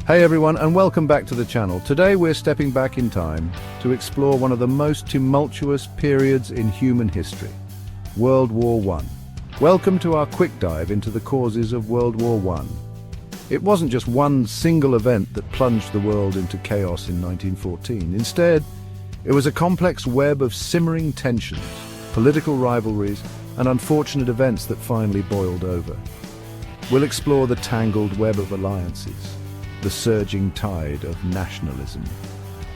Hey everyone, and welcome back to the channel. Today we're stepping back in time to explore one of the most tumultuous periods in human history, World War I. Welcome to our quick dive into the causes of World War I. It wasn't just one single event that plunged the world into chaos in 1914. Instead, it was a complex web of simmering tensions, political rivalries, and unfortunate events that finally boiled over. We'll explore the tangled web of alliances, the surging tide of nationalism,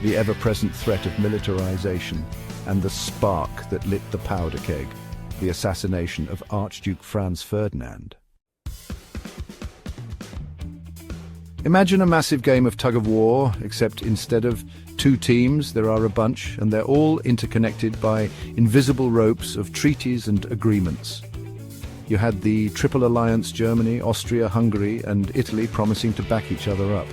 the ever-present threat of militarization, and the spark that lit the powder keg, the assassination of Archduke Franz Ferdinand. Imagine a massive game of tug-of-war, except instead of two teams, there are a bunch, and they're all interconnected by invisible ropes of treaties and agreements. You had the Triple Alliance, Germany, Austria, Hungary, and Italy promising to back each other up.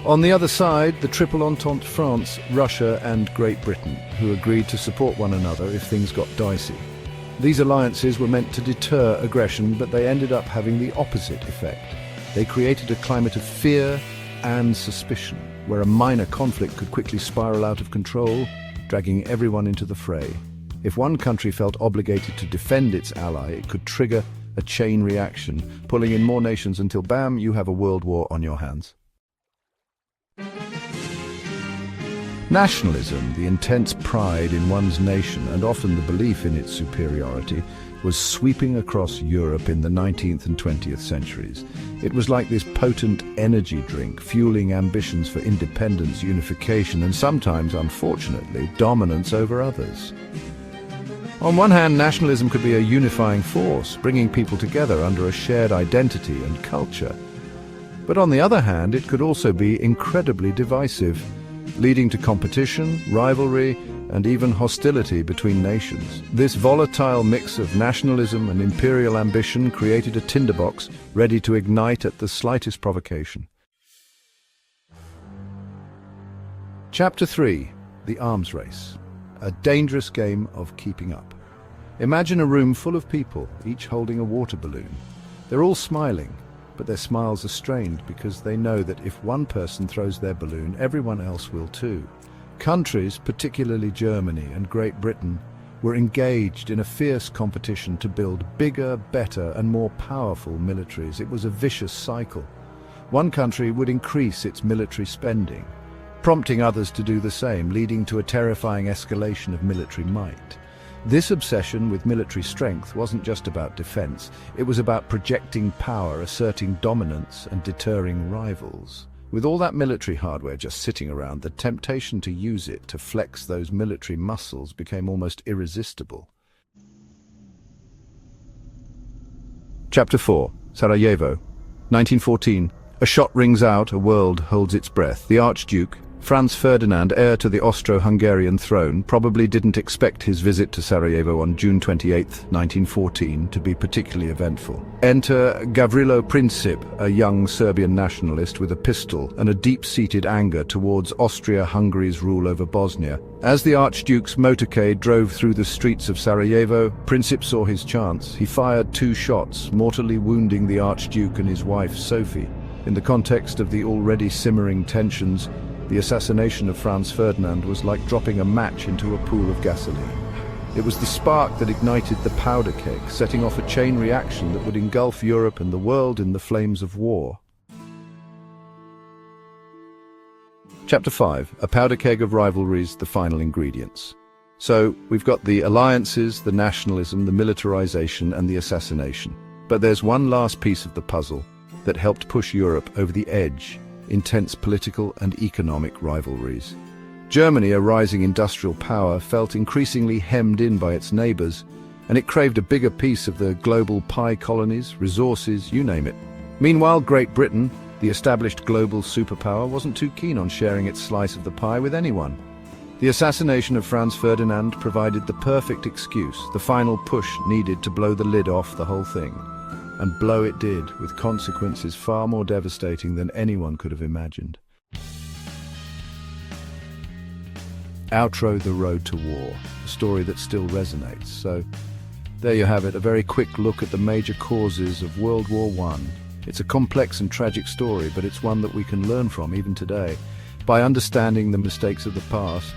On the other side, the Triple Entente, France, Russia, and Great Britain, who agreed to support one another if things got dicey. These alliances were meant to deter aggression, but they ended up having the opposite effect. They created a climate of fear and suspicion, where a minor conflict could quickly spiral out of control, dragging everyone into the fray. If one country felt obligated to defend its ally, it could trigger a chain reaction, pulling in more nations until, bam, you have a world war on your hands. Nationalism, the intense pride in one's nation and often the belief in its superiority, was sweeping across Europe in the 19th and 20th centuries. It was like this potent energy drink, fueling ambitions for independence, unification, and sometimes, unfortunately, dominance over others. On one hand, nationalism could be a unifying force, bringing people together under a shared identity and culture. But on the other hand, it could also be incredibly divisive, leading to competition, rivalry, and even hostility between nations. This volatile mix of nationalism and imperial ambition created a tinderbox ready to ignite at the slightest provocation. Chapter 3. The Arms Race. A dangerous game of keeping up. Imagine a room full of people, each holding a water balloon. They're all smiling, but their smiles are strained because they know that if one person throws their balloon, everyone else will too. Countries, particularly Germany and Great Britain, were engaged in a fierce competition to build bigger, better, and more powerful militaries. It was a vicious cycle. One country would increase its military spending, prompting others to do the same, leading to a terrifying escalation of military might. This obsession with military strength wasn't just about defense. It was about projecting power, asserting dominance, and deterring rivals. With all that military hardware just sitting around, the temptation to use it to flex those military muscles became almost irresistible. Chapter 4. Sarajevo. 1914. A shot rings out, a world holds its breath. The Archduke, Franz Ferdinand, heir to the Austro-Hungarian throne, probably didn't expect his visit to Sarajevo on June 28, 1914, to be particularly eventful. Enter Gavrilo Princip, a young Serbian nationalist with a pistol and a deep-seated anger towards Austria-Hungary's rule over Bosnia. As the Archduke's motorcade drove through the streets of Sarajevo, Princip saw his chance. He fired 2 shots, mortally wounding the Archduke and his wife, Sophie. In the context of the already simmering tensions, the assassination of Franz Ferdinand was like dropping a match into a pool of gasoline. It was the spark that ignited the powder keg, setting off a chain reaction that would engulf Europe and the world in the flames of war. Chapter 5. A powder keg of rivalries, the final ingredients. So, we've got the alliances, the nationalism, the militarization, and the assassination. But there's one last piece of the puzzle that helped push Europe over the edge: intense political and economic rivalries. Germany, a rising industrial power, felt increasingly hemmed in by its neighbors, and it craved a bigger piece of the global pie: colonies, resources, you name it. Meanwhile, Great Britain, the established global superpower, wasn't too keen on sharing its slice of the pie with anyone. The assassination of Franz Ferdinand provided the perfect excuse, the final push needed to blow the lid off the whole thing. And blow it did, with consequences far more devastating than anyone could have imagined. Outro: The Road to War, a story that still resonates. So, there you have it, a very quick look at the major causes of World War I. It's a complex and tragic story, but it's one that we can learn from even today. By understanding the mistakes of the past,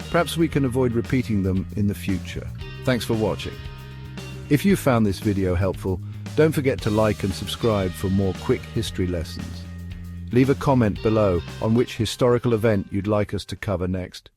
perhaps we can avoid repeating them in the future. Thanks for watching. If you found this video helpful, don't forget to like and subscribe for more quick history lessons. Leave a comment below on which historical event you'd like us to cover next.